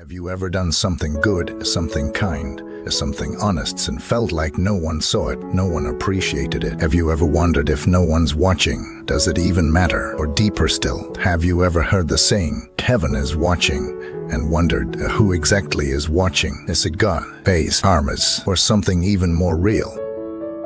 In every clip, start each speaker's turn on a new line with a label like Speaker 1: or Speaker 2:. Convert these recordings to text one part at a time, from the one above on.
Speaker 1: Have you ever done something good, something kind, something honest and felt like no one saw it, no one appreciated it? Have you ever wondered if no one's watching, does it even matter? Or deeper still, have you ever heard the saying, heaven is watching, and wondered who exactly is watching? Is it God, space, karmas, or something even more real?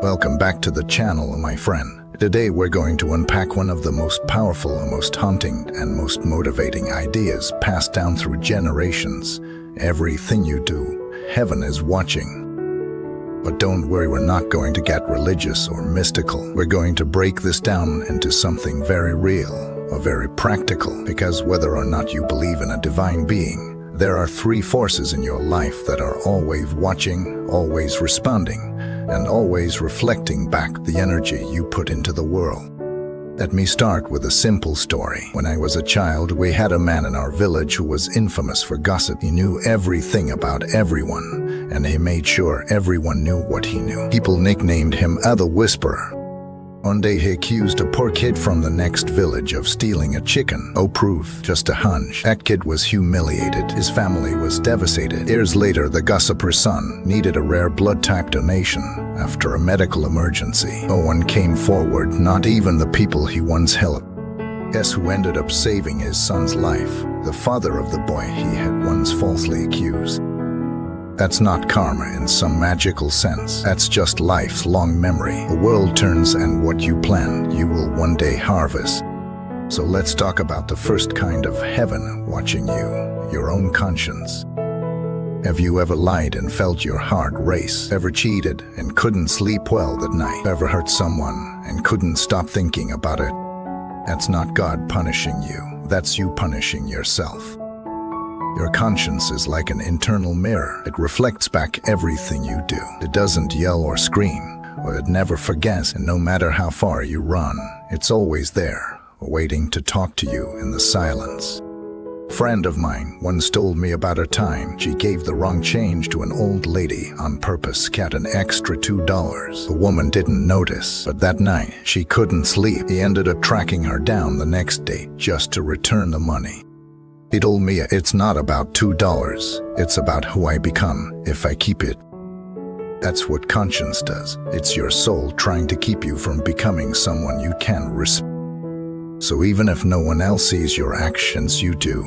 Speaker 1: Welcome back to the channel, my friend. Today we're going to unpack one of the most powerful, most haunting, and most motivating ideas passed down through generations. Everything you do, heaven is watching. But don't worry, we're not going to get religious or mystical. We're going to break this down into something very real, or very practical, because whether or not you believe in a divine being, there are three forces in your life that are always watching, always responding, and always reflecting back the energy you put into the world. Let me start with a simple story. When I was a child, we had a man in our village who was infamous for gossip. He knew everything about everyone, and he made sure everyone knew what he knew. People nicknamed him the Whisperer. One day he accused a poor kid from the next village of stealing a chicken. No proof, just a hunch. That kid was humiliated. His family was devastated. Years later, the gossiper's son needed a rare blood type donation after a medical emergency. No one came forward, not even the people he once helped. Guess who ended up saving his son's life? The father of the boy he had once falsely accused. That's not karma in some magical sense. That's just life's long memory. The world turns, and what you plant, you will one day harvest. So let's talk about the first kind of heaven watching you, your own conscience. Have you ever lied and felt your heart race? Ever cheated and couldn't sleep well that night? Ever hurt someone and couldn't stop thinking about it? That's not God punishing you. That's you punishing yourself. Your conscience is like an internal mirror. It reflects back everything you do. It doesn't yell or scream, or it never forgets, and no matter how far you run, it's always there, waiting to talk to you in the silence. A friend of mine once told me about a time she gave the wrong change to an old lady on purpose, got an extra $2. The woman didn't notice, but that night she couldn't sleep. He ended up tracking her down the next day just to return the money. He told me, it's not about $2, it's about who I become if I keep it. That's what conscience does. It's your soul trying to keep you from becoming someone you can respect. So even if no one else sees your actions, you do.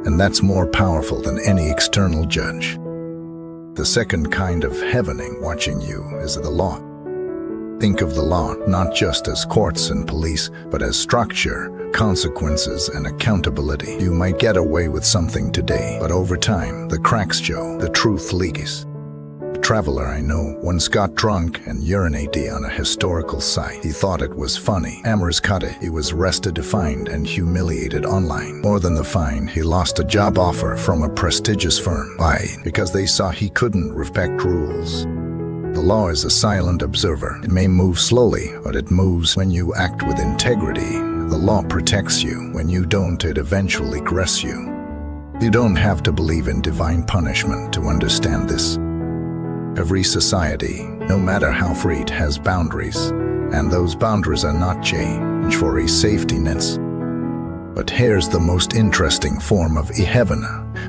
Speaker 1: And that's more powerful than any external judge. The second kind of heaven watching you is the law. Think of the law not just as courts and police, but as structure, consequences, and accountability. You might get away with something today, but over time, the cracks show, the truth leaks. A traveler I know once got drunk and urinated on a historical site. He thought it was funny. Cameras caught it. He was arrested, fined, and humiliated online. More than the fine, he lost a job offer from a prestigious firm. Why? Because they saw he couldn't respect rules. The law is a silent observer. It may move slowly, but it moves when you act with integrity. The law protects you. When you don't, it eventually aggress you. You don't have to believe in divine punishment to understand this. Every society, no matter how free, it has boundaries, and those boundaries are not changed for a safety nets. But here's the most interesting form of heaven,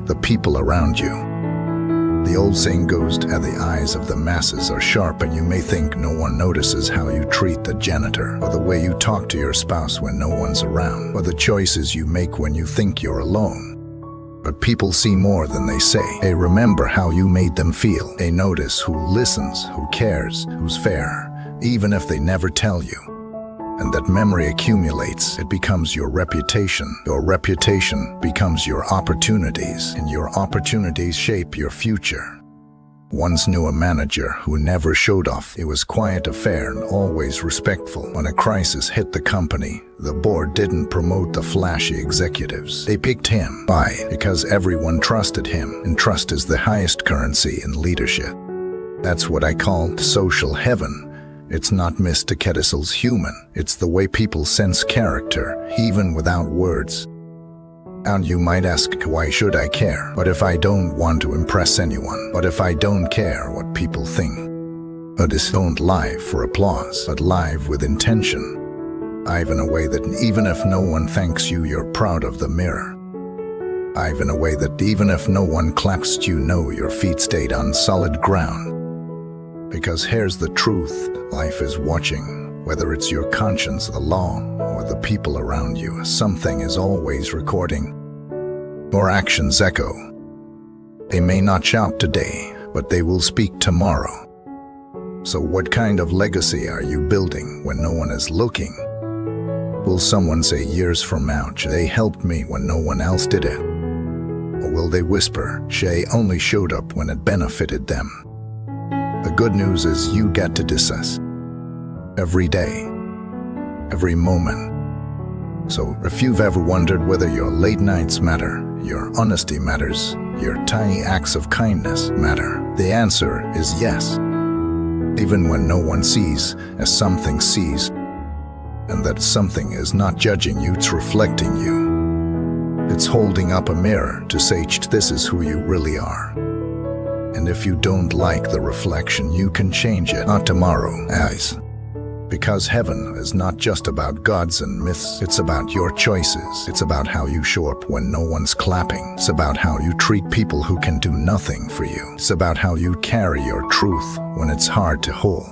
Speaker 1: the people around you. The old saying goes, the eyes of the masses are sharp, and you may think no one notices how you treat the janitor, or the way you talk to your spouse when no one's around, or the choices you make when you think you're alone. But people see more than they say. They remember how you made them feel. They notice who listens, who cares, who's fair, even if they never tell you. And that memory accumulates. It becomes your reputation. Your reputation becomes your opportunities, and your opportunities shape your future. Once knew a manager who never showed off. He was quiet, fair, and always respectful. When a crisis hit the company, the board didn't promote the flashy executives. They picked him. Why? Because everyone trusted him, and trust is the highest currency in leadership. That's what I call social heaven. It's not Mr. Kettles's human. It's the way people sense character, even without words. And you might ask, why should I care? What if I don't want to impress anyone? What if I don't care what people think? But don't live for applause, but live with intention. Live in a way that even if no one thanks you, you're proud of the mirror. I've in a way that even if no one claps, you know your feet stayed on solid ground. Because here's the truth, life is watching. Whether it's your conscience, the law, or the people around you, something is always recording. Your actions echo. They may not shout today, but they will speak tomorrow. So what kind of legacy are you building when no one is looking? Will someone say years from now, they helped me when no one else did it? Or will they whisper, Shay only showed up when it benefited them? The good news is you get to decide every day, every moment. So if you've ever wondered whether your late nights matter, your honesty matters, your tiny acts of kindness matter, the answer is yes. Even when no one sees, as something sees, and that something is not judging you, it's reflecting you. It's holding up a mirror to say, this is who you really are. And if you don't like the reflection, you can change it, not tomorrow, as. Because heaven is not just about gods and myths, it's about your choices. It's about how you show up when no one's clapping. It's about how you treat people who can do nothing for you. It's about how you carry your truth when it's hard to hold.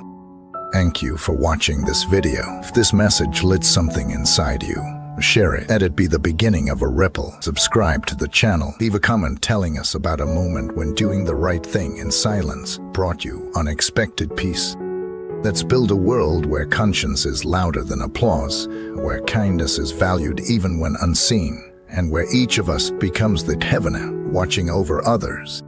Speaker 1: Thank you for watching this video. If this message lit something inside you, share it. Let it be the beginning of a ripple. Subscribe to the channel. Leave a comment telling us about a moment when doing the right thing in silence brought you unexpected peace. Let's build a world where conscience is louder than applause, where kindness is valued even when unseen, and where each of us becomes the heaven watching over others.